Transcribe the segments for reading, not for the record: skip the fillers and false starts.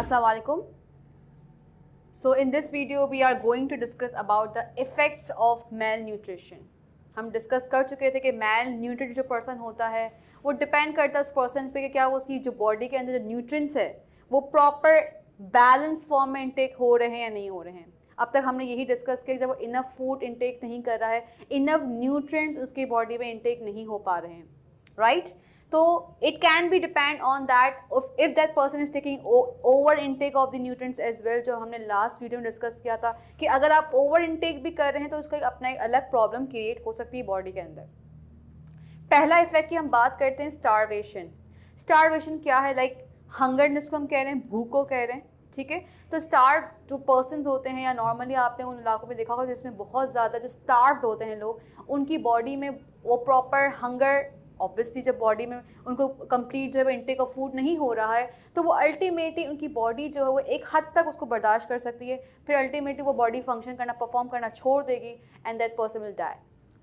Assalamu alaikum. So in this video we are going to discuss about the effects of malnutrition. हम discuss कर चुके थे कि malnutrited जो पर्सन होता है वो डिपेंड करता है उस पर्सन पे कि क्या वो उसकी जो बॉडी के अंदर जो न्यूट्रिएंट्स है वो प्रॉपर बैलेंस फॉर्म में इनटेक हो रहे हैं या नहीं हो रहे हैं. अब तक हमने यही डिस्कस किया कि जब वो इनफ फूड इनटेक नहीं कर रहा है, इनफ न्यूट्रिएंट्स उसकी बॉडी में इनटेक नहीं हो पा रहे हैं, राइट? तो it can be depend on that if that person is taking over intake of the nutrients as well, जो हमने लास्ट वीडियो में डिस्कस किया था कि अगर आप ओवर इनटेक भी कर रहे हैं तो उसका अपना एक अलग प्रॉब्लम क्रिएट हो सकती है बॉडी के अंदर. पहला इफेक्ट की हम बात करते हैं स्टारवेशन. स्टारवेशन क्या है? लाइक हंगरनेस को हम कह रहे हैं, भूख को कह रहे हैं, ठीक है. तो स्टार्व जो पर्सन्स होते हैं या नॉर्मली आपने उन इलाकों में देखा होगा जिसमें बहुत ज़्यादा जो स्टार्व्ड होते हैं लोग, उनकी बॉडी में वो प्रॉपर हंगर, ऑब्वियसली जब बॉडी में उनको कंप्लीट जो है इनटेक ऑफ फूड नहीं हो रहा है तो वो अल्टीमेटली उनकी बॉडी जो है वो एक हद तक उसको बर्दाश्त कर सकती है, फिर अल्टीमेटली वो बॉडी फंक्शन करना, परफॉर्म करना छोड़ देगी and that person will die.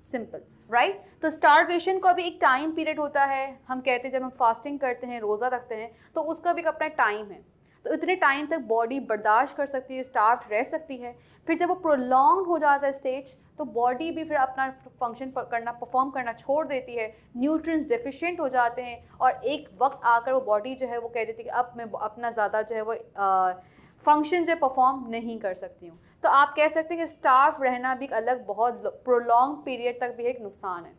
Simple, right? तो स्टारवेशन का भी एक टाइम पीरियड होता है. हम कहते हैं जब हम फास्टिंग करते हैं, रोज़ा रखते हैं, तो उसका भी एक अपना टाइम है. तो इतने टाइम तक बॉडी बर्दाश्त कर सकती है, स्टार्व रह सकती है. फिर जब वो प्रोलॉन्ग हो जाता है स्टेज तो बॉडी भी फिर अपना फंक्शन करना, परफॉर्म करना छोड़ देती है, न्यूट्रिएंट्स डेफिशिएंट हो जाते हैं और एक वक्त आकर वो बॉडी जो है वो कह देती है कि अब मैं अपना ज़्यादा जो है वो फंक्शन जो परफॉर्म नहीं कर सकती हूँ. तो आप कह सकते हैं कि स्टार्व रहना भी एक अलग बहुत प्रोलॉन्ग पीरियड तक भी एक नुकसान है,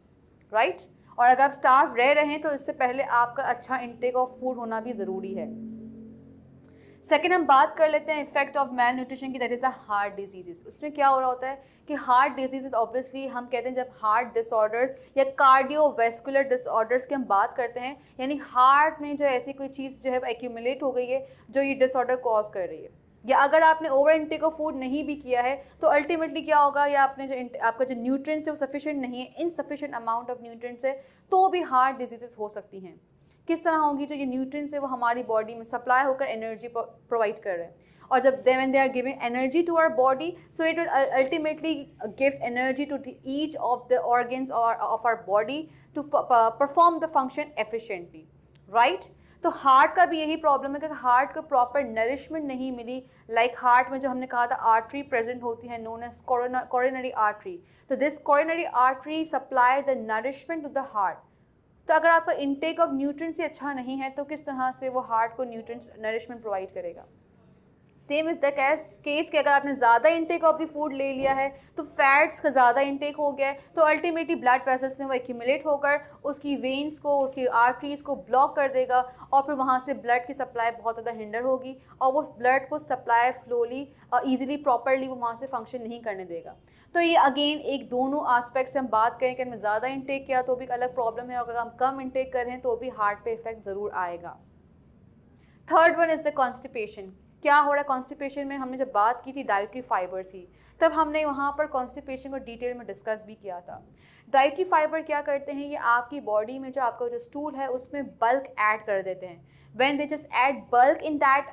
राइट? और अगर आप स्टार्व रह रहे हैं तो इससे पहले आपका अच्छा इंटेक ऑफ फूड होना भी ज़रूरी है. सेकेंड हम बात कर लेते हैं इफेक्ट ऑफ मैल न्यूट्रिशन की, that is a heart disease. उसमें क्या हो रहा होता है कि हार्ट डिजीज़ ऑब्वियसली हम कहते हैं जब हार्ट डिसऑर्डर्स या कार्डियोवैस्कुलर डिसऑर्डर्स की हम बात करते हैं, यानी हार्ट में जो ऐसी कोई चीज़ जो है एक्यूमुलेट हो गई है जो ये डिसऑर्डर कॉज कर रही है, या अगर आपने ओवर इनटेक ऑफ फूड नहीं भी किया है तो अल्टीमेटली क्या होगा, या आपने जो आपका जो न्यूट्रिएंट्स है वो सफिशिएंट नहीं है, इनसफिशिएंट अमाउंट ऑफ न्यूट्रिएंट्स है, तो भी हार्ट डिजीज़ हो सकती हैं. किस तरह होंगी? जो ये न्यूट्रिएंट्स है वो हमारी बॉडी में सप्लाई होकर एनर्जी प्रोवाइड कर रहे हैं, और जब when they are giving energy to our body so it will ultimately gives energy to each of the organs of our body to perform the function efficiently, right? तो heart का भी यही problem है कि हार्ट को proper nourishment नहीं मिली. Like heart में जो हमने कहा था आर्टरी प्रेजेंट होती है नोन एज कोरोनरी आर्टरी. तो this coronary artery supply the nourishment to the heart. तो अगर आपका इंटेक ऑफ न्यूट्रिएंट्स ही अच्छा नहीं है तो किस तरह से वो हार्ट को न्यूट्रिएंट्स नरिशमेंट प्रोवाइड करेगा? सेम इज़ द केस कि अगर आपने ज़्यादा इंटेक ऑफ द फूड ले लिया है तो फैट्स का ज़्यादा इंटेक हो गया है तो अल्टीमेटली ब्लड वेसल्स में वो एक्यूमुलेट होकर उसकी वेन्स को, उसकी आर्टरीज़ को ब्लॉक कर देगा और फिर वहाँ से ब्लड की सप्लाई बहुत ज़्यादा हिंडर होगी और वो ब्लड को सप्लाई फ्लोली ईजिली प्रॉपरली वो वहाँ से फंक्शन नहीं करने देगा. तो ये अगेन एक दोनों आस्पेक्ट से हम बात करें कि हमने ज़्यादा इंटेक किया तो भी एक अलग प्रॉब्लम है, और अगर हम कम इंटेक कर रहे हैं तो भी हार्ट पे इफेक्ट ज़रूर आएगा. Third one is the constipation. क्या हो रहा है कॉन्स्टिपेशन में? हमने जब बात की थी डाइटरी फाइबर्स की, तब हमने वहाँ पर कॉन्स्टिपेशन को डिटेल में डिस्कस भी किया था. डाइटरी फाइबर क्या करते हैं? ये आपकी बॉडी में जो आपका जो स्टूल है उसमें बल्क ऐड कर देते हैं. when they just add bulk in that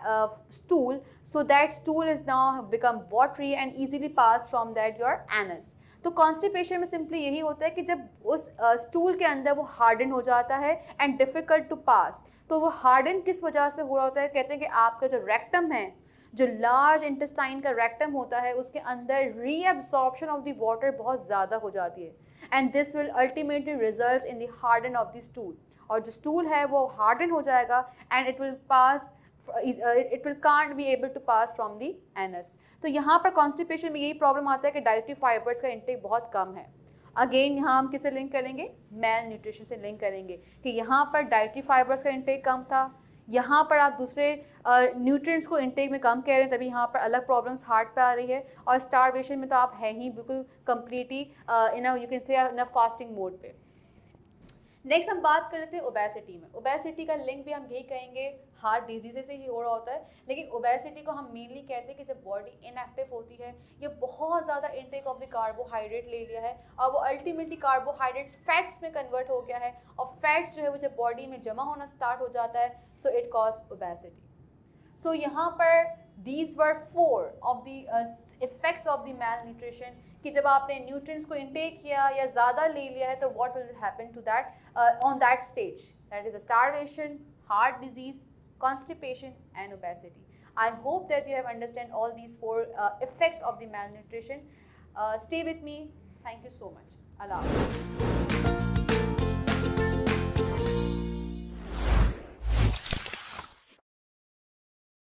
stool, so that stool is now become watery and easily pass from that your anus. तो कॉन्स्टिपेशन में सिंपली यही होता है कि जब उस स्टूल के अंदर वो हार्डन हो जाता है एंड डिफ़िकल्ट टू पास. तो वो हार्डन किस वजह से हो रहा होता है? कहते हैं कि आपका जो रेक्टम है, जो लार्ज इंटेस्टाइन का रेक्टम होता है, उसके अंदर रीअब्सॉर्प्शन ऑफ द वाटर बहुत ज़्यादा हो जाती है and this will ultimately result in the harden of the stool. और जो स्टूल है वो हार्डन हो जाएगा and it will pass, it will can't be able to pass from the anus. तो यहाँ पर कॉन्स्टिपेशन में यही प्रॉब्लम आता है कि डाइटरी फाइबर्स का इंटेक बहुत कम है. अगेन यहाँ हम किसे लिंक करेंगे? मैल न्यूट्रिशन से लिंक करेंगे कि यहाँ पर डाइटरी फाइबर्स का इंटेक कम था, यहाँ पर आप दूसरे न्यूट्रिएंट्स को इंटेक में कम कह रहे हैं, तभी यहाँ पर अलग प्रॉब्लम्स हार्ट पे आ रही है. और स्टारवेशन में तो आप हैं ही बिल्कुल completely in you can say in fasting mode पे. नेक्स्ट हम बात कर लेते हैं ओबेसिटी में. ओबेसिटी का लिंक भी हम यही कहेंगे हार्ट डिजीज़ से ही हो रहा होता है, लेकिन ओबेसिटी को हम मेनली कहते हैं कि जब बॉडी इनएक्टिव होती है या बहुत ज़्यादा इंटेक ऑफ द कार्बोहाइड्रेट ले लिया है और वो अल्टीमेटली कार्बोहाइड्रेट्स फैट्स में कन्वर्ट हो गया है और फैट्स जो है वो जब बॉडी में जमा होना स्टार्ट हो जाता है so it cause obesity. So यहाँ पर these were 4 of the effects of the malnutrition कि जब आपने न्यूट्रिएंट्स को इंटेक किया या ज़्यादा ले लिया है तो what will happen to that on that stage, that is starvation, heart disease, constipation and obesity. I hope that you have understand all these four effects of the malnutrition. Stay with me. Thank you so much. Allah Hafiz.